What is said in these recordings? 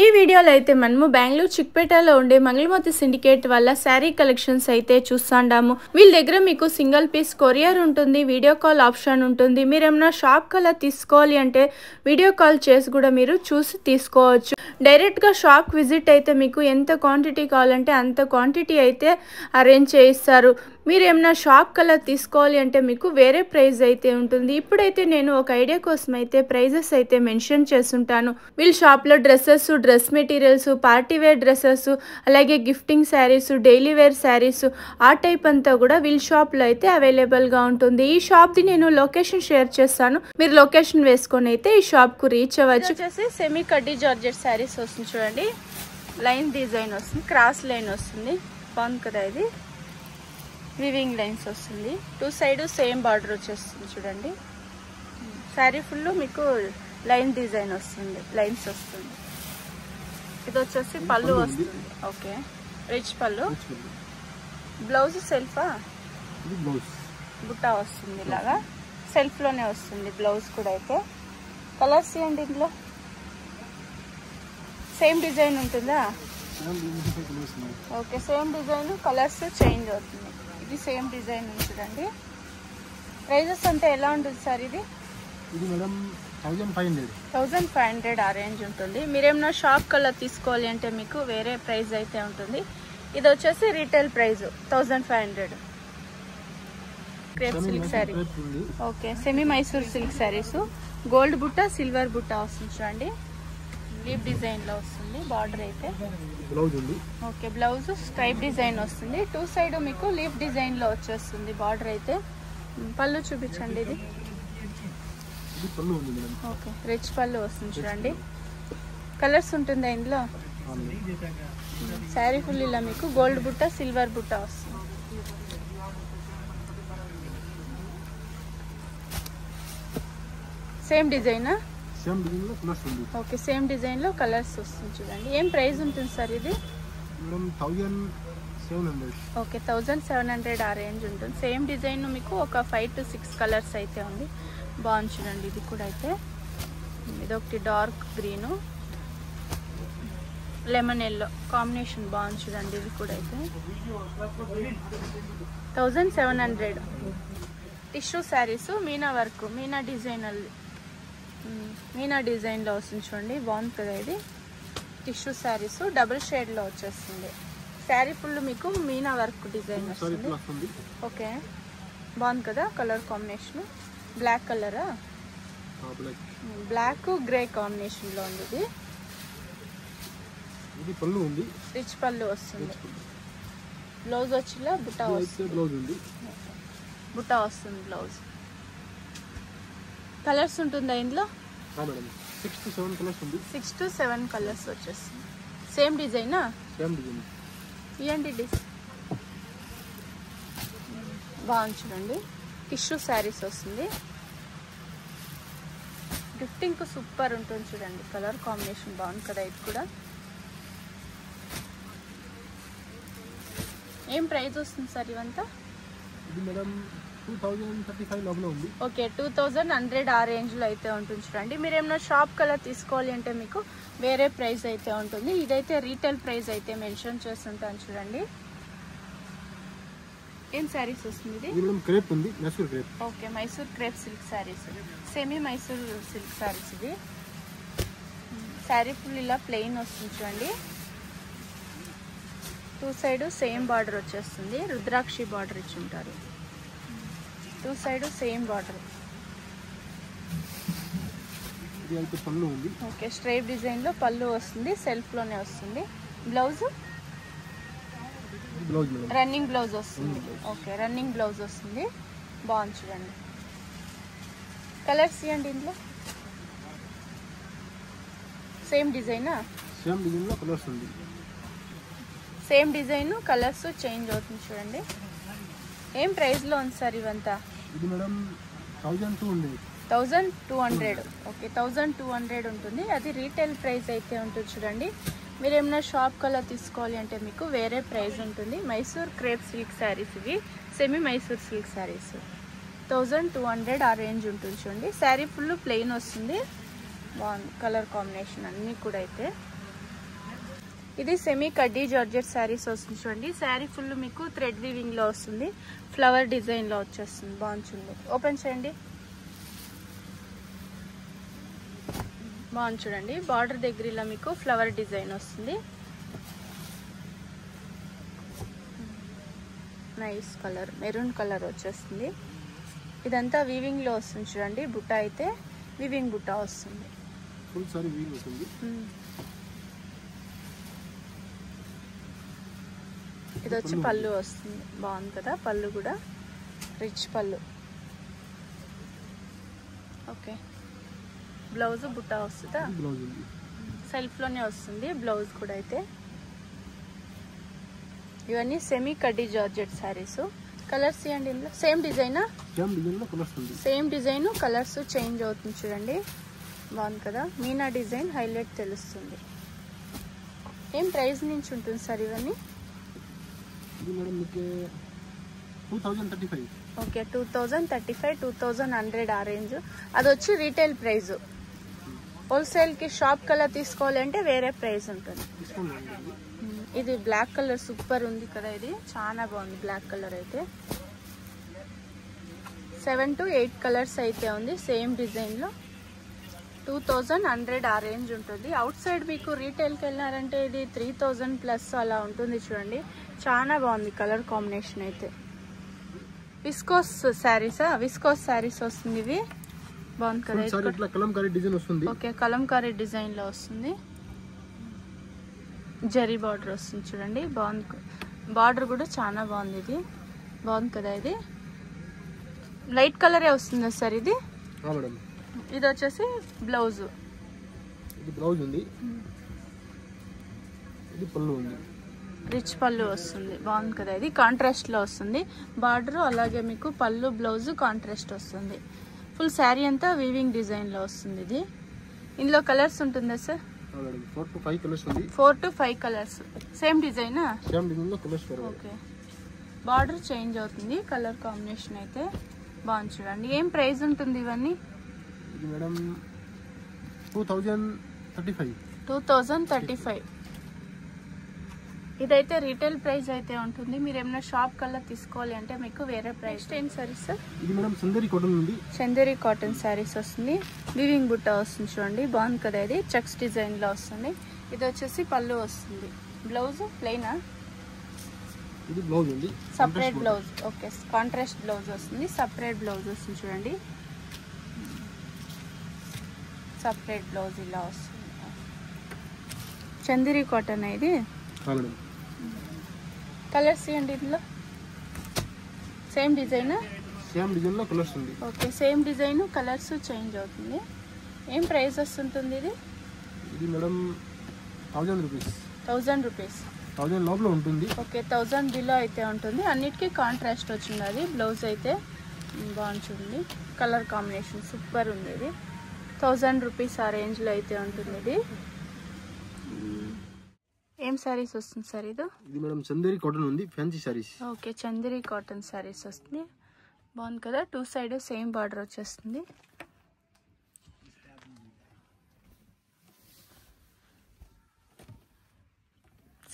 ఈ వీడియోలో అయితే మనము బెంగళూరు చిక్పేటలో ఉండే మంగళమతి సిండికేట్ వల్ల శారీ కలెక్షన్స్ అయితే చూస్తాండాము. వీళ్ళ దగ్గర మీకు సింగిల్ పీస్ కొరియర్ ఉంటుంది, వీడియో కాల్ ఆప్షన్ ఉంటుంది. మీరు ఏమైనా షాప్ కల్లా తీసుకోవాలి అంటే వీడియో కాల్ చేసి కూడా మీరు చూసి తీసుకోవచ్చు. డైరెక్ట్గా షాప్ విజిట్ అయితే మీకు ఎంత క్వాంటిటీ కావాలంటే అంత క్వాంటిటీ అయితే అరేంజ్ చేయిస్తారు. మీరు ఏమైనా షాప్ కల్లా తీసుకోవాలి అంటే మీకు వేరే ప్రైస్ అయితే ఉంటుంది. ఇప్పుడైతే నేను ఒక ఐడియా కోసం అయితే ప్రైజెస్ అయితే మెన్షన్ చేస్తుంటాను. వీళ్ళ షాప్లో dresses, dress materials, party wear dresses, అలాగే gifting saris, daily wear saris, ఆ టైప్ అంతా కూడా వీళ్ళ షాప్లో అయితే అవైలబుల్గా ఉంటుంది. ఈ షాప్ది నేను లొకేషన్ షేర్ చేస్తాను, మీరు లొకేషన్ వేసుకొని అయితే ఈ షాప్కు రీచ్ అవ్వచ్చు. వచ్చేసి సెమీ కడ్డీ జార్జెట్ శారీస్ వస్తుంది చూడండి. లైన్ డిజైన్ వస్తుంది, క్రాస్ లైన్ వస్తుంది, బాగుంది కదా. ఇది వివింగ్ లైన్స్ వస్తుంది, టూ సైడ్ సేమ్ బార్డర్ వచ్చేస్తుంది చూడండి. శారీ ఫుల్ మీకు లైన్ డిజైన్ వస్తుంది, లైన్స్ వస్తుంది. ఇది వచ్చేసి పళ్ళు వస్తుంది. ఓకే, రిచ్ పళ్ళు. బ్లౌజ్ సెల్ఫా, బుట్టా వస్తుంది, ఇలాగా సెల్ఫ్ లోనే వస్తుంది బ్లౌజ్ కూడా. అయితే కలర్స్ ఏంటి ఇందులో? సేమ్ డిజైన్ ఉంటుందా? Okay, same design, colours change అవుతుంది. ఇది సేమ్ డిజైన్ ఉంది చూడండి. ప్రైజెస్ అంటే ఎలా ఉంటుంది సార్? ఇది మేడం 1500 ఆ రేంజ్ ఉంటుంది. మీరేమన్నా షాప్ కల్లా తీసుకోవాలి అంటే మీకు వేరే ప్రైస్ అయితే ఉంటుంది. ఇది వచ్చేసి retail price 1500. Crepe silk sari. Okay, semi Mysore silk saris. Gold బుట్ట, సిల్వర్ బుట్ట వస్తుంది చూడండి. లీఫ్ డిజైన్ లో వస్తుంది బార్డర్ అయితే. ఓకే, బ్లౌజ్ స్ట్రైప్ డిజైన్ వస్తుంది, టూ సైడ్ మీకు లీఫ్ డిజైన్ లో వచ్చేస్తుంది బార్డర్ అయితే. పళ్ళు చూపించండి. ఇది ఓకే, రిచ్ పళ్ళు వస్తుంది చూడండి. కలర్స్ ఉంటుందా ఇందులో? శారీ ఫుల్ ఇలా మీకు గోల్డ్ బుట్ట, సిల్వర్ బుట్ట వస్తుంది. సేమ్ డిజైనా? ఓకే, సేమ్ డిజైన్ లో కలర్స్ వస్తుంది చూడండి. ఏం ప్రైస్ ఉంటుంది సార్ ఇది? 1700. ఓకే, 1700 ఆ రేంజ్ ఉంటుంది. సేమ్ డిజైన్ మీకు ఒక 5 to 6 కలర్స్ అయితే ఉంది, బాగుంది చూడండి. ఇది కూడా అయితే ఇదొకటి dark green, lemon yellow combination బాగుంది చూడండి. ఇది కూడా అయితే 1700. Tissue saris, Meena work, Meena design లో వస్తుంది చూడండి, బాగుంది కదా. ఇది టిష్యూ శారీస్, డబుల్ షేడ్ లో వచ్చేస్తుంది. శారీ ఫుల్ మీకు మీనా వర్క్ డిజైన్ వస్తుంది. ఓకే, బాగుంది కదా. కలర్ కాంబినేషన్ బ్లాక్ కలరా? బ్లాక్ గ్రే కాంబినేషన్ లో ఉంది. ఇది పళ్ళు ఉంది, రిచ్ పళ్ళు వస్తుంది. బ్లౌజ్ వచ్చిలా బుట్టా వస్తుంది, బుట్టా వస్తుంది బ్లౌజ్. కలర్స్ ఉంటుందా ఇందులో? 6 to 7 కలర్స్ ఉంది. 6 to 7 కలర్స్ వచ్చేస్తుంది. సేమ్ డిజైనా? Same design. ఇవ్వండి బాగుంది చూడండి. టిష్యూ శారీస్ వస్తుంది, గిఫ్టింగ్ సూపర్ ఉంటుంది చూడండి. కలర్ కాంబినేషన్ బాగుంది కదా. ఇది కూడా ఏం ప్రైస్ వస్తుంది సార్ ఇవంతా? ఇది మేడం 2035 లోపల ఉంది. ఓకే, 2100 ఆ రేంజ్ లో అయితే ఉంటుంది చూడండి. మీరు ఏమైనా షాప్ కల్లా తీసుకోవాలి అంటే మీకు వేరే ప్రైస్ అయితే ఉంటుంది. ఇదైతే రీటైల్ ప్రైస్ అయితే మెన్షన్ చేస్తుంటాను చూడండి. ఏం శారీస్ వస్తుంది ఇది? ఇది మేడం క్రేప్ ఉంది, Mysore crepe. Okay, Mysore crepe silk saris, semi Mysore silk saris. ఇది శారీ ఫుల్ ఇలా ప్లెయిన్ వస్తుంది చూడండి. టూ సైడ్ సేమ్ బార్డర్ వచ్చేస్తుంది, రుద్రాక్షి బార్డర్ ఇచ్చి ఉంటారు. Two side same border. ఇది అయితే పళ్ళు ఉంది. ఓకే, స్ట్రైప్ డిజైన్ లో పళ్ళు వస్తుంది, సెల్ఫ్ లోనే వస్తుంది. బ్లౌజ్ రన్నింగ్ బ్లౌజ్ వస్తుంది. ఓకే, రన్నింగ్ బ్లౌజ్ వస్తుంది, బాగుంది చూడండి. కలర్స్ ఇవ్వండి ఇందులో. సేమ్ డిజైనా? సేమ్ డిజైన్ లో కలర్స్ ఉంది. సేమ్ డిజైన్, కలర్స్ చేంజ్ అవుతుంది చూడండి. ఏం ప్రైస్ లో ఉంది సార్ ఇవంతా? ఇది మేడం 1200. 1200. ఓకే, 1200 ఉంటుంది. అది రీటైల్ ప్రైస్ అయితే ఉంటుంది చూడండి. మీరు ఏమైనా షాప్ కల్లా తీసుకోవాలి అంటే మీకు వేరే ప్రైస్ ఉంటుంది. మైసూర్ క్రేప్ సిల్క్ శారీస్, ఇవి సెమీ మైసూర్ సిల్క్ శారీస్ 1200 ఆ రేంజ్ ఉంటుంది చూడండి. శారీ ఫుల్ ప్లెయిన్ వస్తుంది, బాగుంది కలర్ కాంబినేషన్ అన్నీ కూడా. అయితే ఇది సెమీ కడ్డీ జార్జెట్ శారీస్ వస్తుంది చూడండి. శారీ ఫుల్ మీకు థ్రెడ్ వీవింగ్ లో వస్తుంది, ఫ్లవర్ డిజైన్ లో వచ్చేస్తుంది. బాగుంటుంది. ఓపెన్ చేయండి. బాగుంది చూడండి. బార్డర్ దగ్గర ఇలా మీకు ఫ్లవర్ డిజైన్ వస్తుంది. నైస్ కలర్, మెరూన్ కలర్ వచ్చేస్తుంది. ఇదంతా వీవింగ్ లో వస్తుంది చూడండి. బుట్ట అయితే వీవింగ్ బుట్ట వస్తుంది. ఫుల్ సారీ వీవింగ్ వస్తుంది. ఇది వచ్చి పళ్ళు వస్తుంది. బాగుంది కదా, పళ్ళు కూడా రిచ్ పళ్ళు. ఓకే, బ్లౌజ్ బుట్ట వస్తుందా? సెల్ఫ్ లోనే వస్తుంది బ్లౌజ్ కూడా. అయితే ఇవన్నీ సెమీ కడ్డీ జార్జెట్ శారీస్. కలర్స్ ఇవ్వండి. ఇందులో సేమ్ డిజైనా? సేమ్ డిజైన్, కలర్స్ చేంజ్ అవుతుంది చూడండి. బాగుంది కదా, మీనా డిజైన్ హైలైట్ తెలుస్తుంది. ఏం ప్రైస్ నుంచి ఉంటుంది సార్ ఇవన్నీ? ఓకే, 2035, 2100 ఆ రేంజ్. అది వచ్చి రీటైల్ ప్రైస్. హోల్సేల్ కి షాప్ కల్లా తీసుకోవాలంటే వేరే ప్రైస్ ఉంటుంది. ఇది బ్లాక్ కలర్ సూపర్ ఉంది కదా, ఇది చాలా బాగుంది. బ్లాక్ కలర్ అయితే 7 to 8 కలర్స్ అయితే ఉంది సేమ్ డిజైన్ లో. 2100 ఆ రేంజ్ ఉంటుంది. అవుట్ సైడ్ మీకు రీటైల్కి వెళ్ళారంటే ఇది 3000 ప్లస్ అలా ఉంటుంది చూడండి. చాలా బాగుంది కలర్ కాంబినేషన్ అయితే. విస్కోస్ శారీసా? విస్కోస్ శారీస్ వస్తుంది ఇవి. బాగుంది కదా. కలంకారీ డిజైన్ వస్తుంది. ఓకే, కలంకారీ డిజైన్ లో వస్తుంది. జరీ బార్డర్ వస్తుంది చూడండి. బాగుంది, బార్డర్ కూడా చాలా బాగుంది. ఇది బాగుంది కదా. ఇది లైట్ కలరే వస్తుందా సార్ ఇది? ఇది వచ్చేసి బ్లౌజ్. ఇది బ్లౌజ్ ఉంది, ఇది పళ్ళు ఉంది. రిచ్ పళ్ళు వస్తుంది. బాగుంది కదా. ఇది కాంట్రాస్ట్ లో వస్తుంది బార్డర్. అలాగే మీకు పళ్ళు బ్లౌజ్ కాంట్రాస్ట్ వస్తుంది. ఫుల్ శారీ అంతా వీవింగ్ డిజైన్ లో వస్తుంది. ఇది ఇందులో కలర్స్ ఉంటుందా సార్? 4 to 5 కలర్స్ ఉంది. 4 to 5 కలర్స్. సేమ్ డిజైనా? సేమ్ డిజైన్ లో కలర్స్. ఓకే, బార్డర్ చేంజ్ అవుతుంది. కలర్ కాంబినేషన్ అయితే బాగుంది చూడండి. ఏం ప్రైస్ ఉంటుంది ఇవన్నీ? ఇది మేడం 2035. 2035. ఇదైతే రీటైల్ ప్రైస్ అయితే ఉంటుంది. మీరు ఏమైనా షాప్ కల్లా తీసుకోవాలి అంటే మీకు వేరే ప్రైస్. ఏం సారీస్ సార్? ఇది మేడం చందేరి కాటన్ ఉంది. చందేరి కాటన్ శారీస్ వస్తుంది. వివింగ్ బుట్ట వస్తుంది చూడండి. బాగుంది కదా. ఇది చెక్స్ డిజైన్ లో వస్తుంది. ఇది వచ్చేసి పళ్ళు వస్తుంది. బ్లౌజ్ ప్లెయినా? ఇది బ్లౌజ్ ఉంది, separate blouse. Okay, contrast blouse వస్తుంది. సపరేట్ బ్లౌజ్ వస్తుంది చూడండి. సపరేట్ బ్లౌజ్ ఇలా వస్తుంది. చందేరి కాటన్ ఇది. కలర్స్ ఇవ్వండి. ఇందులో సేమ్ డిజైన్? సేమ్ డిజైన్ లో కలర్స్ ఉంది. Okay, same design, colours change అవుతుంది. ఏం ప్రైస్ వస్తుంటుంది ఇది? ఇది మేడం 1000 రూపీస్. 1000 రూపీస్. 1000 లోపల ఉంటుంది. ఓకే, 1000 బిలో అయితే ఉంటుంది. అన్నిటికీ కాంట్రాస్ట్ వచ్చింది. అది బ్లౌజ్ అయితే బాగుంటుంది. కలర్ కాంబినేషన్ సూపర్ ఉంది. ఇది 1000 రూపీస్ ఆ రేంజ్ లో అయితే ఉంటుంది. ఇది ఏం శారీస్ వస్తుంది సార్? ఇది మేడం చందేరి కాటన్ ఉంది, fancy saris. Okay, Chanderi cotton saris వస్తుంది. బాగుంది కదా. 2 సైడ్ సేమ్ బార్డర్ వచ్చేస్తుంది.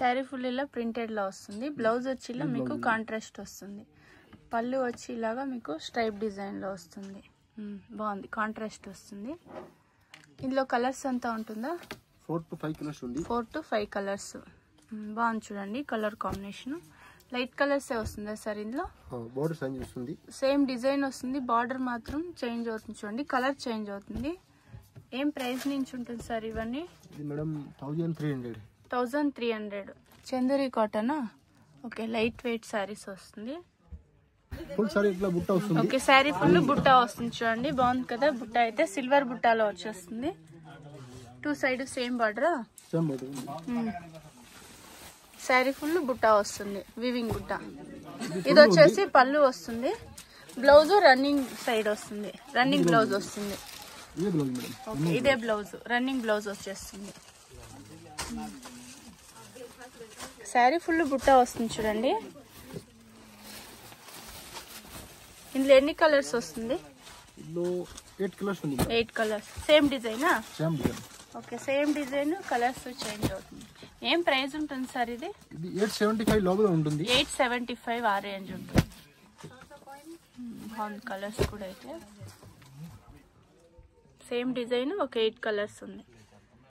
శారీ ఫుల్ ఇలా ప్రింటెడ్ లా వస్తుంది. బ్లౌజ్ వచ్చి ఇలా మీకు కాంట్రాస్ట్ వస్తుంది. పళ్ళు వచ్చి ఇలాగా మీకు స్ట్రైప్ డిజైన్ లో వస్తుంది. బాగుంది, కాంట్రాస్ట్ వస్తుంది. ఇందులో కలర్స్ అంతా ఉంటుందా? 4 to 5 కలర్స్ ఉంది. 4 to 5 కలర్స్. బాగుంది చూడండి. కలర్ కాంబినేషన్ లైట్ కలర్స్ వస్తుందా సార్ ఇందులో? బార్డర్ చేంజ్ వస్తుంది. సేమ్ డిజైన్ వస్తుంది. బార్డర్ మాత్రం చేంజ్ అవుతుంది చూడండి. కలర్ చేంజ్ అవుతుంది. ఏం ప్రైస్ నుంచి ఉంటుంది సార్ ఇవన్నీ? ఇది మేడం 1300. 1300. చందేరి కాటనా? ఓకే, లైట్ వెయిట్ శారీస్ వస్తుంది. ఫుల్ సారీ ఇట్లా బుట్ట వస్తుంది. ఓకే, శారీ ఫుల్ బుట్ట వస్తుంది చూడండి. బాగుంది కదా. బుట్ట అయితే సిల్వర్ బుట్టాలో వచ్చేస్తుంది. 2 సైడ్ సేమ్ బార్డరా? Same border. శారీ ఫుల్ బుట్ట వస్తుంది, వివింగ్ బుట్ట. ఇది వచ్చేసి పళ్ళు వస్తుంది. బ్లౌజ్ రన్నింగ్ సైడ్ వస్తుంది. రన్నింగ్ బ్లౌజ్ వస్తుంది. ఓకే, ఇదే బ్లౌజ్. రన్నింగ్ బ్లౌజ్ వచ్చేస్తుంది. శారీ ఫుల్ బుట్ట వస్తుంది చూడండి. ఇందులో ఎన్ని కలర్స్ వస్తుంది? 8 కలర్స్ ఉంది. 8 కలర్స్. సేమ్ డిజైనా? Same design. Okay, same design, colours change అవుతుంది. ఏం ప్రైస్ ఉంటుంది సార్ ఇది? 875 లోపల ఉంటుంది. 875 ఆ రేంజ్ ఉంటుంది. బాగుంది కలర్స్ కూడా. అయితే సేమ్ డిజైన్, ఒక 8 కలర్స్ ఉంది.